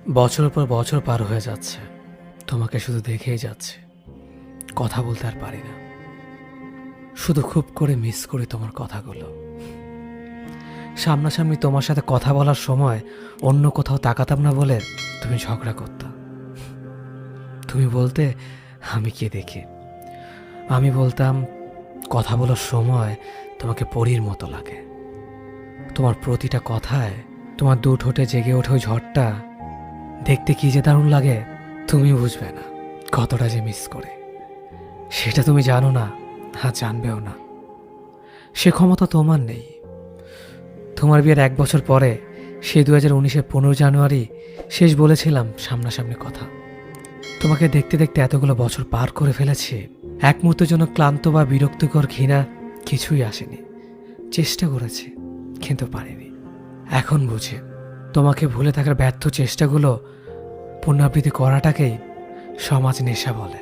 বছরের পর বছর পার হয়ে যাচ্ছে, তোমাকে শুধু দেখেই যাচ্ছে, কথা বলতে আর পারি না। শুধু খুব করে মিস করি তোমার কথাগুলো। সামনাসামনি তোমার সাথে কথা বলার সময় অন্য কোথাও তাকাতাম না বলে তুমি ঝগড়া করতা। তুমি বলতে আমি কে দেখি, আমি বলতাম কথা বলার সময় তোমাকে পরীর মতো লাগে। তোমার প্রতিটা কথায় তোমার দু ঠোঁটে জেগে ওঠে ওই ঝড়টা দেখতে কি যে দারুণ লাগে, তুমি বুঝবে না কতটা যে মিস করে। সেটা তুমি জানো না, আর জানবেও না। সে ক্ষমতা তোমার নেই। তোমার বিয়ের 1 বছর পরে, সেই 2019-এর 15 জানুয়ারি শেষ বলেছিলাম সামনাসামনি কথা। তোমাকে দেখতে দেখতে এতগুলো বছর পার করে ফেলেছি, এক মুহূর্তের জন্য ক্লান্ত বা বিরক্তিকর ঘৃণা কিছুই আসেনি। চেষ্টা করেছি কিন্তু পারিনি। এখন বুঝি তোমাকে ভুলে থাকার ব্যর্থ চেষ্টাগুলো পুনরাবৃত্তি করাটাকেই সমাজ নেশা বলে।